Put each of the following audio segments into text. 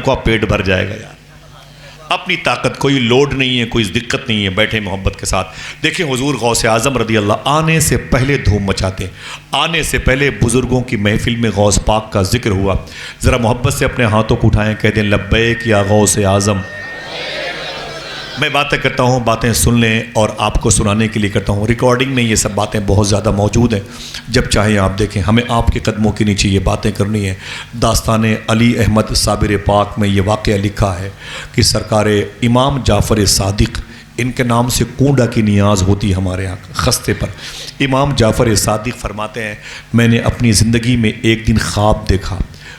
کو پیٹ بھر جائے گا یار، اپنی طاقت، کوئی لوڈ نہیں ہے، کوئی دقت نہیں ہے، بیٹھے محبت کے ساتھ۔ دیکھیں حضور غوث اعظم رضی اللہ آنے سے پہلے دھوم مچاتے، آنے سے پہلے بزرگوں کی محفل میں غوث پاک کا ذکر ہوا، ذرا محبت سے اپنے ہاتھوں کو اٹھائیں، کہہ دیں لبیک یا غوث اعظم۔ میں باتیں کرتا ہوں، باتیں سن لیں، اور آپ کو سنانے کے لیے کرتا ہوں، ریکارڈنگ میں یہ سب باتیں بہت زیادہ موجود ہیں، جب چاہیں آپ دیکھیں۔ ہمیں آپ کے قدموں کے نیچے یہ باتیں کرنی ہیں۔ داستان علی احمد صابر پاک میں یہ واقعہ لکھا ہے کہ سرکار امام جعفر صادق، ان کے نام سے کونڈا کی نیاز ہوتی ہے ہمارے یہاں خستے پر۔ امام جعفر صادق فرماتے ہیں میں نے اپنی زندگی میں ایک دن خواب دیکھا،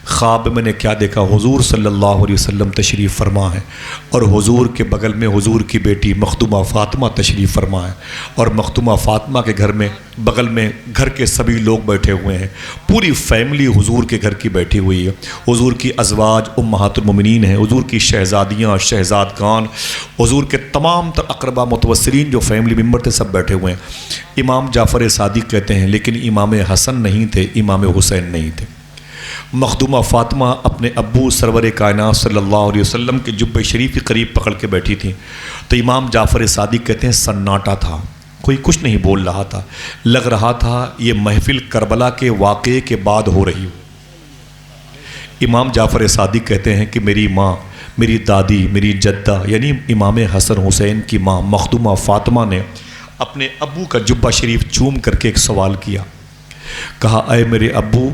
خواب میں نے کیا دیکھا، حضور صلی اللہ علیہ وسلم تشریف فرما ہے، اور حضور کے بغل میں حضور کی بیٹی مخدومہ فاطمہ تشریف فرما ہے، اور مخدومہ فاطمہ کے گھر میں بغل میں گھر کے سبھی لوگ بیٹھے ہوئے ہیں، پوری فیملی حضور کے گھر کی بیٹھی ہوئی ہے، حضور کی ازواج امہات المومنین ہیں، حضور کی شہزادیاں شہزادگان، حضور کے تمام تر اقربا متوسرین جو فیملی ممبر تھے سب بیٹھے ہوئے ہیں۔ امام جعفر صادق کہتے ہیں لیکن امام حسن نہیں تھے، امام حسین نہیں تھے۔ مخدومہ فاطمہ اپنے ابو سرور کائنات صلی اللہ علیہ وسلم کے جبہ شریف کے قریب پکڑ کے بیٹھی تھیں، تو امام جعفر صادق کہتے ہیں سناٹا تھا، کوئی کچھ نہیں بول رہا تھا، لگ رہا تھا یہ محفل کربلا کے واقعے کے بعد ہو رہی ہو۔ امام جعفر صادق کہتے ہیں کہ میری ماں، میری دادی، میری جدہ یعنی امام حسن حسین کی ماں مخدومہ فاطمہ نے اپنے ابو کا جبہ شریف چوم کر کے ایک سوال کیا، کہا اے میرے ابو،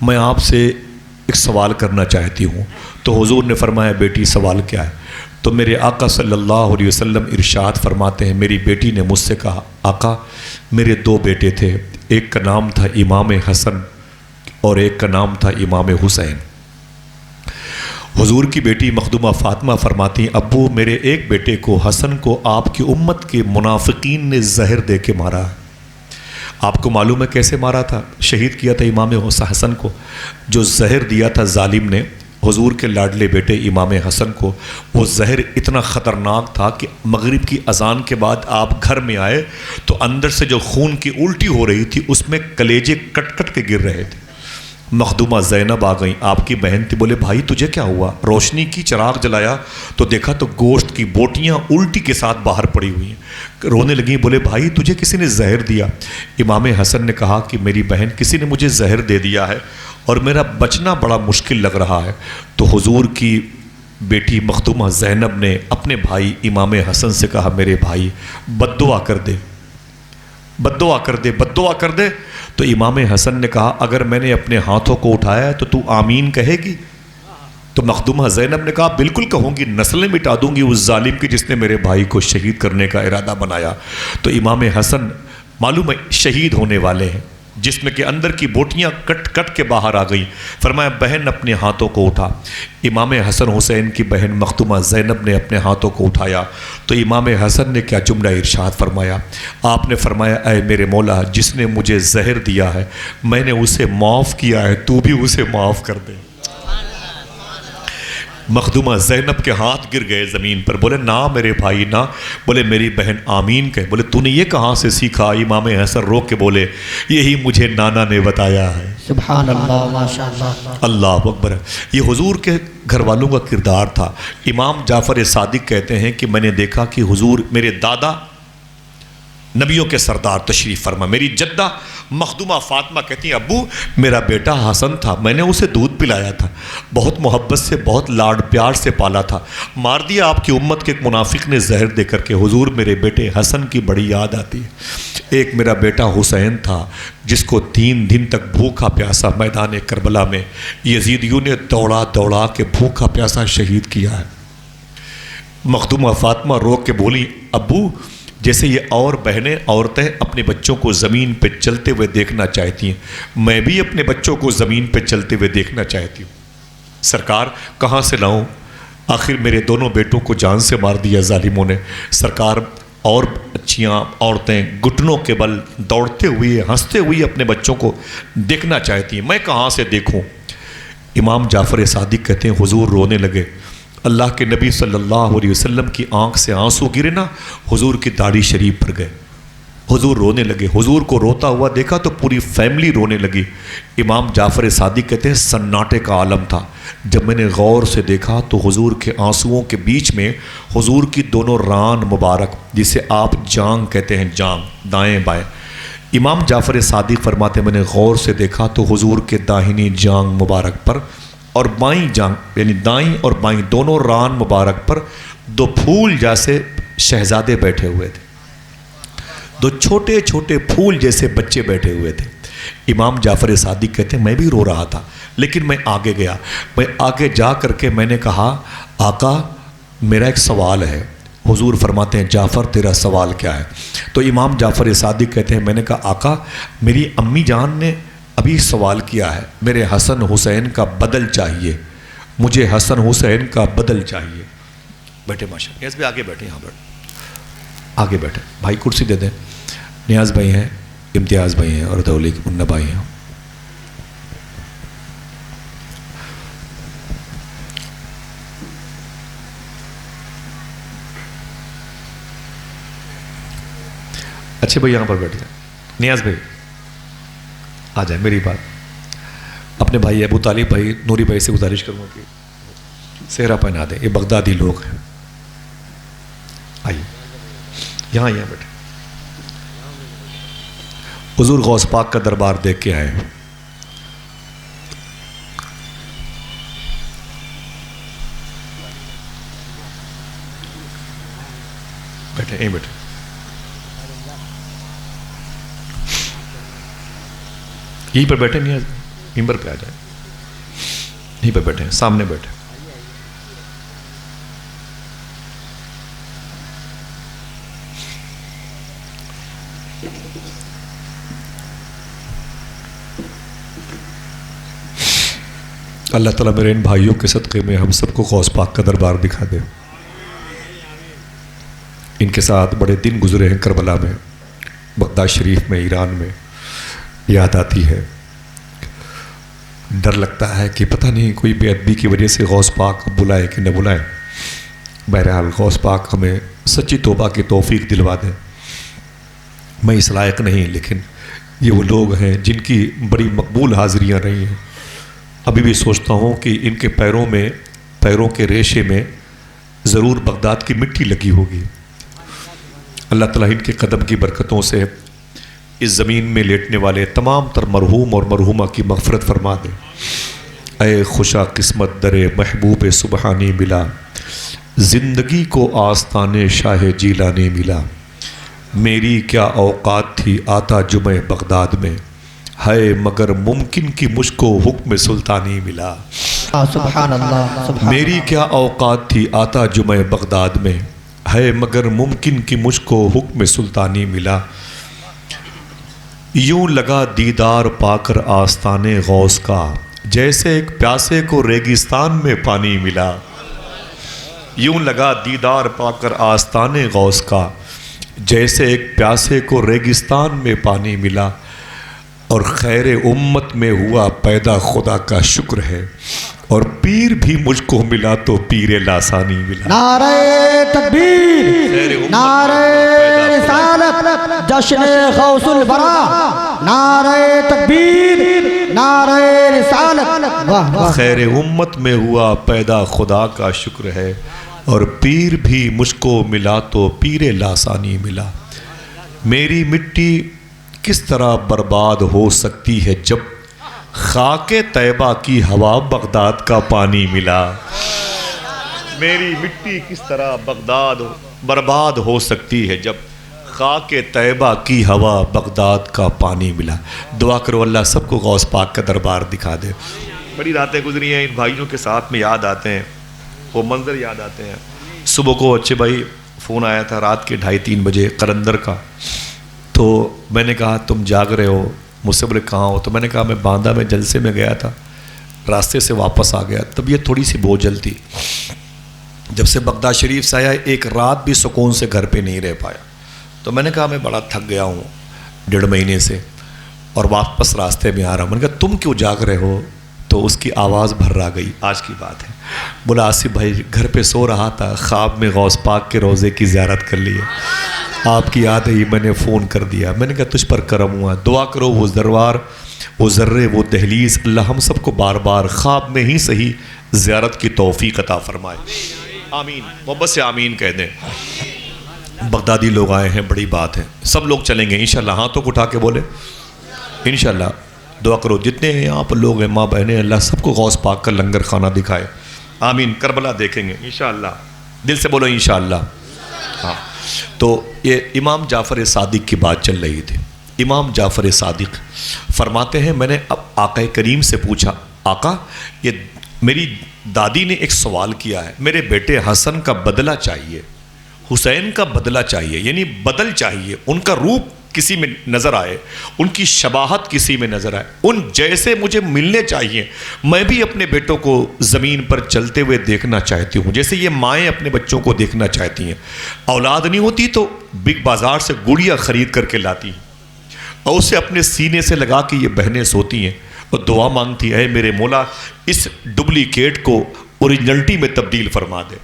میں آپ سے ایک سوال کرنا چاہتی ہوں۔ تو حضور نے فرمایا بیٹی سوال کیا ہے؟ تو میرے آقا صلی اللہ علیہ وسلم ارشاد فرماتے ہیں میری بیٹی نے مجھ سے کہا آقا میرے دو بیٹے تھے، ایک کا نام تھا امام حسن اور ایک کا نام تھا امام حسین۔ حضور کی بیٹی مخدومہ فاطمہ فرماتی ہیں ابو میرے ایک بیٹے کو حسن کو آپ کی امت کے منافقین نے زہر دے کے مارا ہے۔ آپ کو معلوم ہے کیسے مارا تھا؟ شہید کیا تھا امام حسن کو، جو زہر دیا تھا ظالم نے حضور کے لاڈلے بیٹے امام حسن کو، وہ زہر اتنا خطرناک تھا کہ مغرب کی اذان کے بعد آپ گھر میں آئے تو اندر سے جو خون کی الٹی ہو رہی تھی اس میں کلیجے کٹ کٹ کے گر رہے تھے۔ مخدومہ زینب آ گئیں، آپ کی بہن تھی، بولے بھائی تجھے کیا ہوا؟ روشنی کی، چراغ جلایا تو دیکھا تو گوشت کی بوٹیاں الٹی کے ساتھ باہر پڑی ہوئی ہیں، رونے لگیں، بولے بھائی تجھے کسی نے زہر دیا؟ امام حسن نے کہا کہ میری بہن کسی نے مجھے زہر دے دیا ہے اور میرا بچنا بڑا مشکل لگ رہا ہے۔ تو حضور کی بیٹی مخدومہ زینب نے اپنے بھائی امام حسن سے کہا میرے بھائی بد دعا کر دے، بد دعا کر دے، بد دعا کر دے۔ تو امام حسن نے کہا اگر میں نے اپنے ہاتھوں کو اٹھایا تو تو آمین کہے گی؟ تو مخدومہ زینب نے کہا بالکل کہوں گی، نسلیں مٹا دوں گی اس ظالم کی جس نے میرے بھائی کو شہید کرنے کا ارادہ بنایا۔ تو امام حسن معلوم ہے شہید ہونے والے ہیں، جسم کے اندر کی بوٹیاں کٹ کٹ کے باہر آ گئی، فرمایا بہن اپنے ہاتھوں کو اٹھا۔ امام حسن حسین کی بہن مخدومہ زینب نے اپنے ہاتھوں کو اٹھایا تو امام حسن نے کیا جملہ ارشاد فرمایا؟ آپ نے فرمایا اے میرے مولا جس نے مجھے زہر دیا ہے میں نے اسے معاف کیا ہے، تو بھی اسے معاف کر دے۔ مخدومہ زینب کے ہاتھ گر گئے زمین پر، بولے نہ میرے بھائی نہ، بولے میری بہن آمین کہے۔ بولے تو نے یہ کہاں سے سیکھا؟ امام حسن رو کے بولے یہی مجھے نانا نے بتایا ہے۔ سبحان اللہ، ماشاءاللہ، اللہ اکبر۔ یہ حضور کے گھر والوں کا کردار تھا۔ امام جعفر صادق کہتے ہیں کہ میں نے دیکھا کہ حضور میرے دادا نبیوں کے سردار تشریف فرما، میری جدہ مخدومہ فاطمہ کہتی ہیں ابو میرا بیٹا حسن تھا، میں نے اسے دودھ پلایا تھا، بہت محبت سے بہت لاڈ پیار سے پالا تھا، مار دیا آپ کی امت کے ایک منافق نے زہر دے کر کے۔ حضور میرے بیٹے حسن کی بڑی یاد آتی ہے۔ ایک میرا بیٹا حسین تھا جس کو 3 دن تک بھوکا پیاسا میدان کربلا میں یزیدیوں نے دوڑا دوڑا کے بھوکا پیاسا شہید کیا ہے۔ مخدومہ فاطمہ رو کے بولی ابو جیسے یہ اور بہنیں عورتیں اپنے بچوں کو زمین پہ چلتے ہوئے دیکھنا چاہتی ہیں، میں بھی اپنے بچوں کو زمین پہ چلتے ہوئے دیکھنا چاہتی ہوں۔ سرکار کہاں سے لاؤں؟ آخر میرے دونوں بیٹوں کو جان سے مار دیا ظالموں نے۔ سرکار اور بچیاں عورتیں گھٹنوں کے بل دوڑتے ہوئے ہنستے ہوئے اپنے بچوں کو دیکھنا چاہتی ہیں، میں کہاں سے دیکھوں؟ امام جعفر صادق کہتے ہیں حضور رونے لگے۔ اللہ کے نبی صلی اللہ علیہ وسلم کی آنکھ سے آنسو گرے نا، حضور کی داڑھی شریف پر گئے۔ حضور رونے لگے. حضور کو روتا ہوا دیکھا تو پوری فیملی رونے لگی. امام جعفر صادق کہتے ہیں سناٹے کا عالم تھا. جب میں نے غور سے دیکھا تو حضور کے آنسوؤں کے بیچ میں حضور کی دونوں ران مبارک، جسے آپ جانگ کہتے ہیں، جانگ دائیں بائیں، امام جعفر صادق فرماتے ہیں میں نے غور سے دیکھا تو حضور کے داہنی جانگ مبارک پر اور بائیں جانگ یعنی دائیں اور بائیں دونوں ران مبارک پر دو پھول جیسے شہزادے بیٹھے ہوئے تھے، دو چھوٹے چھوٹے پھول جیسے بچے بیٹھے ہوئے تھے. امام جعفر صادق کہتے ہیں میں بھی رو رہا تھا، لیکن میں آگے گیا. میں آگے جا کر کے میں نے کہا آقا میرا ایک سوال ہے. حضور فرماتے ہیں جعفر تیرا سوال کیا ہے؟ تو امام جعفر صادق کہتے ہیں میں نے کہا آقا میری امی جان نے ابھی سوال کیا ہے، میرے حسن حسین کا بدل چاہیے، مجھے حسن حسین کا بدل چاہیے. بیٹھے ماشاء اللہ، نیاز بھی آگے بیٹھے، یہاں بیٹھے، آگے بیٹھے. بھائی کرسی دے دیں. نیاز بھائی ہیں، امتیاز بھائی ہیں اور دولی منہ بھائی ہیں. اچھے بھائی یہاں پر بیٹھ جائیں. نیاز بھائی آ جائیں. میری بات اپنے بھائی ابو طالب بھائی نوری بھائی سے گزارش کروں گا کہ صحرا پہنا دیں. یہ بغدادی لوگ ہیں. آئیے یہاں بیٹھے. حضور غوث پاک کا دربار دیکھ کے آئے. بیٹھے یہیں بیٹھے. یہیں پر بیٹھے. نہیں ممبر پہ آ جائیں. یہیں پر بیٹھے، سامنے بیٹھے. اللہ تعالیٰ میرے ان بھائیوں کے صدقے میں ہم سب کو غوث پاک کا دربار دکھا دے. ان کے ساتھ بڑے دن گزرے ہیں کربلا میں، بغداد شریف میں، ایران میں. یاد آتی ہے، ڈر لگتا ہے کہ پتہ نہیں کوئی بے ادبی کی وجہ سے غوث پاک بلائے کہ نہ بلائے. بہرحال غوث پاک ہمیں سچی توبہ کی توفیق دلوا دیں. میں اس لائق نہیں، لیکن یہ وہ لوگ ہیں جن کی بڑی مقبول حاضریاں رہی ہیں. ابھی بھی سوچتا ہوں کہ ان کے پیروں کے ریشے میں ضرور بغداد کی مٹی لگی ہوگی. اللہ تعالیٰ ان کے قدم کی برکتوں سے اس زمین میں لیٹنے والے تمام تر مرحوم اور مرحومہ کی مغفرت فرما دے. اے خوشا قسمت در محبوب سبحانی ملا، زندگی کو آستان شاہ جیلانی ملا. میری کیا اوقات تھی آتا جمعہ بغداد میں، ہے مگر ممکن کی مجھ کو حکم سلطانی ملا. سبحان اللہ سبحان. میری کیا اوقات تھی آتا جمعہ بغداد میں، ہے مگر ممکن کی مجھ کو حکم سلطانی ملا. یوں لگا دیدار پا کر آستان غوث کا، جیسے ایک پیاسے کو ریگستان میں پانی ملا. یوں لگا دیدار پا کر آستان غوث کا، جیسے ایک پیاسے کو ریگستان میں پانی ملا. اور خیر امت میں ہوا پیدا خدا کا شکر ہے، اور پیر بھی مجھ کو ملا تو پیر لاسانی ملا. نعرہ تکبیر، نعرہ رسالت، جشن غوث الورا. نعرہ تکبیر، نعرہ رسالت. واہ واہ. خیر امت میں ہوا پیدا خدا کا شکر ہے، اور پیر بھی مجھ کو ملا تو پیر لاسانی ملا. میری مٹی کس طرح برباد ہو سکتی ہے جب خاک طیبہ کی ہوا بغداد کا پانی ملا. میری مٹی کس طرح برباد ہو سکتی ہے جب خاک طیبہ کی ہوا بغداد کا پانی ملا. دعا کرو اللہ سب کو غوث پاک کا دربار دکھا دے. بڑی راتیں گزری ہیں ان بھائیوں کے ساتھ میں، یاد آتے ہیں وہ منظر، یاد آتے ہیں. صبح کو اچھے بھائی فون آیا تھا رات کے 2:30-3 بجے قلندر کا. تو میں نے کہا تم جاگ رہے ہو؟ مجھ سے بولے کہاں ہو؟ تو میں نے کہا میں باندھا میں جلسے میں گیا تھا، راستے سے واپس آ گیا. طبیعت تھوڑی سی بوجھل تھی. جب سے بغداد شریف سے آیا ایک رات بھی سکون سے گھر پہ نہیں رہ پایا. تو میں نے کہا میں بڑا تھک گیا ہوں 1.5 مہینے سے اور واپس راستے میں آ رہا ہوں. میں نے کہا تم کیوں جاگ رہے ہو؟ تو اس کی آواز بھر گئی. آج کی بات ہے. بولا آصف بھائی گھر پہ سو رہا تھا، خواب میں غوث پاک کے روضے کی زیارت کر لی ہے. آپ کی یاد ہے میں نے فون کر دیا, میں نے کہا تجھ پر کرم ہوا, دعا کرو وہ ذروار, وہ ذرے, وہ دہلیز, اللہ ہم سب کو بار بار خواب میں ہی صحیح زیارت کی توفیق عطا فرمائے. آمین, محبت سے آمین کہہ دیں. بغدادی لوگ آئے ہیں, بڑی بات ہے, سب لوگ چلیں گے انشاءاللہ. ہاتھوں کو اٹھا کے بولے انشاءاللہ. دعا کرو جتنے یہاں پر لوگ ہیں, ماں بہنیں, اللہ سب کو غوث پاک کا لنگر خانہ دکھائے. آمین. کربلا دیکھیں گے انشاءاللہ, دل سے بولو انشاءاللہ. ہاں, تو یہ امام جعفر صادق کی بات چل رہی تھی. امام جعفر صادق فرماتے ہیں, میں نے اب آقا کریم سے پوچھا, آقا یہ میری دادی نے ایک سوال کیا ہے, میرے بیٹے حسن کا بدلہ چاہیے, حسین کا بدلہ چاہیے, یعنی بدل چاہیے, ان کا روپ کسی میں نظر آئے, ان کی شباہت کسی میں نظر آئے, ان جیسے مجھے ملنے چاہیے. میں بھی اپنے بیٹوں کو زمین پر چلتے ہوئے دیکھنا چاہتی ہوں, جیسے یہ مائیں اپنے بچوں کو دیکھنا چاہتی ہیں. اولاد نہیں ہوتی تو بگ بازار سے گڑیا خرید کر کے لاتی ہیں اور اسے اپنے سینے سے لگا کے یہ بہنیں سوتی ہیں اور دعا مانگتی ہے, میرے مولا اس ڈپلیکیٹ کو اوریجنلٹی میں تبدیل فرما دے,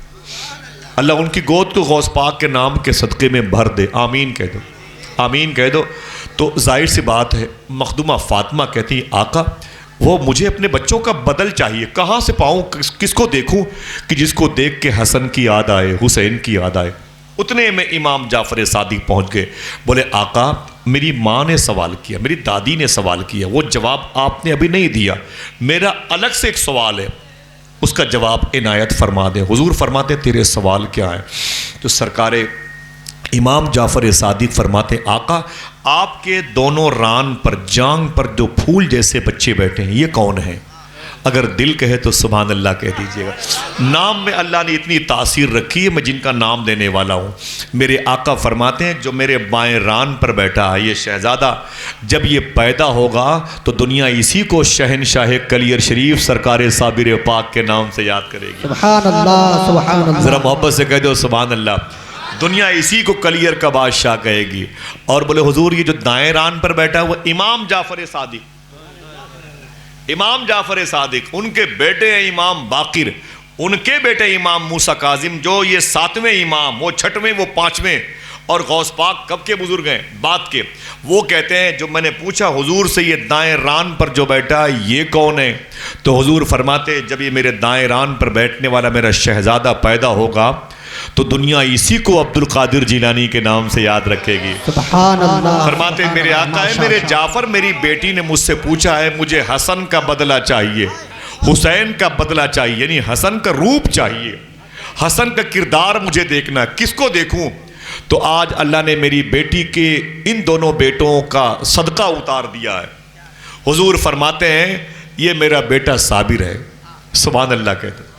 اللہ ان کی گود کو غوث پاک کے نام کے صدقے میں بھر دے. آمین کہہ دو, آمین کہہ دو. تو ظاہر سی بات ہے, مخدومہ فاطمہ کہتی ہیں, آقا وہ مجھے اپنے بچوں کا بدل چاہیے, کہاں سے پاؤں, کس کو دیکھوں کہ جس کو دیکھ کے حسن کی یاد آئے, حسین کی یاد آئے. اتنے میں امام جعفر صادق پہنچ گئے, بولے آقا میری ماں نے سوال کیا, میری دادی نے سوال کیا, وہ جواب آپ نے ابھی نہیں دیا, میرا الگ سے ایک سوال ہے, اس کا جواب عنایت فرما دیں. حضور فرماتے تیرے سوال کیا ہے؟ تو سرکار امام جعفر صادق فرماتے آقا آپ کے دونوں ران پر, جانگ پر جو پھول جیسے بچے بیٹھے ہیں یہ کون ہیں؟ اگر دل کہے تو سبحان اللہ کہہ دیجئے گا. نام میں اللہ نے اتنی تاثیر رکھی ہے, میں جن کا نام دینے والا ہوں. میرے آقا فرماتے ہیں جو میرے بائیں ران پر بیٹھا ہے یہ شہزادہ, جب یہ پیدا ہوگا تو دنیا اسی کو شہنشاہ کلیر شریف سرکار صابر پاک کے نام سے یاد کرے گی. سبحان اللہ, سبحان اللہ. ذرا محبت سے کہہ دو سبحان اللہ. دنیا اسی کو کلیر کا بادشاہ کہے گی. اور بولے حضور یہ جو دائیں ران پر بیٹھا ہے وہ امام جعفر صادق, امام جعفر صادق, ان کے بیٹے ہیں امام باقر, ان کے بیٹے امام موسیٰ کاظم, جو یہ 7ویں امام, وہ 6ویں, وہ 5ویں. اور غوث پاک کب کے بزرگ ہیں؟ بعد کے. وہ کہتے ہیں جو میں نے پوچھا حضور سے یہ دائیں ران پر جو بیٹھا یہ کون ہے؟ تو حضور فرماتے جب یہ میرے دائیں ران پر بیٹھنے والا میرا شہزادہ پیدا ہوگا تو دنیا اسی کو عبد القادر جیلانی کے نام سے یاد رکھے گی. سبحان اللہ. فرماتے میرے آقا ہے میرے جعفر, میری بیٹی نے مجھ سے پوچھا ہے مجھے حسن کا بدلہ چاہیے, حسین کا بدلہ چاہیے, یعنی حسن کا روپ چاہیے, حسن کا کردار مجھے دیکھنا, کس کو دیکھوں؟ تو آج اللہ نے میری بیٹی کے ان دونوں بیٹوں کا صدقہ اتار دیا ہے. حضور فرماتے ہیں یہ میرا بیٹا صابر ہے, سبحان اللہ کہتے ہیں,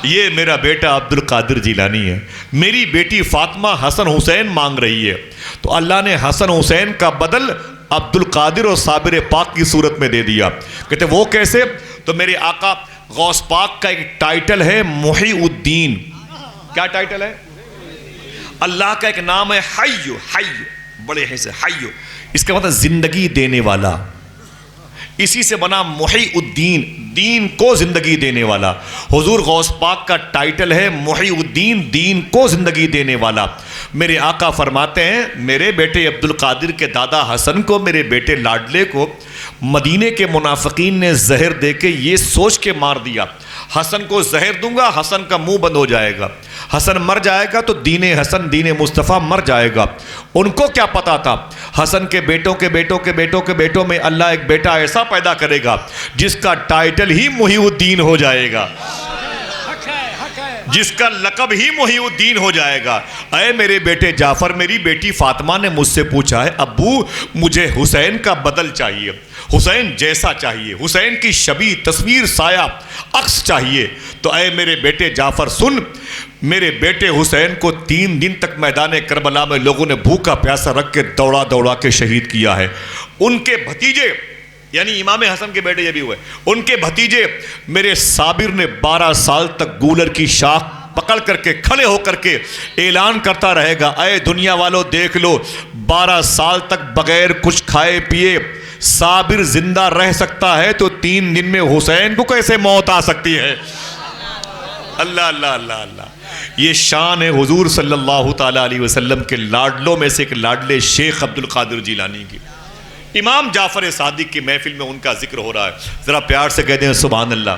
یہ میرا بیٹا عبد القادر جیلانی ہے, میری بیٹی فاطمہ حسن حسین مانگ رہی ہے. تو اللہ نے حسن حسین کا بدل عبد القادر اور صابر پاک کی صورت میں دے دیا. کہتے وہ کیسے؟ تو میرے آقا غوث پاک کا ایک ٹائٹل ہے محی الدین. کیا ٹائٹل ہے؟ اللہ کا ایک نام ہے حی, حی بڑے ہیں سے حی, اس کا مطلب زندگی دینے والا, اسی سے بنا محی الدین, دین کو زندگی دینے والا. حضور غوث پاک کا ٹائٹل ہے محی الدین, دین کو زندگی دینے والا. میرے آقا فرماتے ہیں میرے بیٹے عبد القادر کے دادا حسن کو, میرے بیٹے لاڈلے کو مدینے کے منافقین نے زہر دے کے یہ سوچ کے مار دیا حسن کو زہر دوں گا حسن کا منہ بند ہو جائے گا, حسن مر جائے گا تو دین حسن دین مصطفیٰ مر جائے گا. ان کو کیا پتا تھا حسن کے بیٹوں کے بیٹوں کے بیٹوں کے بیٹوں میں اللہ ایک بیٹا ایسا پیدا کرے گا جس کا ٹائٹل ہی محی الدین ہو جائے گا, جس کا لقب ہی محی الدین ہو جائے گا. اے میرے بیٹے جعفر, میری بیٹی فاطمہ نے مجھ سے پوچھا ہے ابو مجھے حسین کا بدل چاہیے, حسین جیسا چاہیے, حسین کی شبیہ تصویر سایہ عکس چاہیے. تو اے میرے بیٹے جعفر سن, میرے بیٹے حسین کو 3 دن تک میدان کربلا میں لوگوں نے بھوکا پیاسا رکھ کے دوڑا دوڑا کے شہید کیا ہے. ان کے بھتیجے یعنی امام حسن کے بیٹے یہ بھی ہوئے, ان کے بھتیجے میرے صابر نے 12 سال تک گولر کی شاخ پکڑ کر کے کھڑے ہو کر کے اعلان کرتا رہے گا اے دنیا والو دیکھ لو 12 سال تک بغیر کچھ کھائے پیے صابر زندہ رہ سکتا ہے تو 3 دن میں حسین کو کیسے موت آ سکتی ہے. اللہ اللہ اللہ اللہ. یہ شان ہے حضور صلی اللہ تعالیٰ علیہ وسلم کے لاڈلوں میں سے ایک لاڈلے شیخ عبد القادر جیلانی کی. امام جعفر صادق کی محفل میں ان کا ذکر ہو رہا ہے. ذرا پیار سے کہہ دیں سبحان اللہ.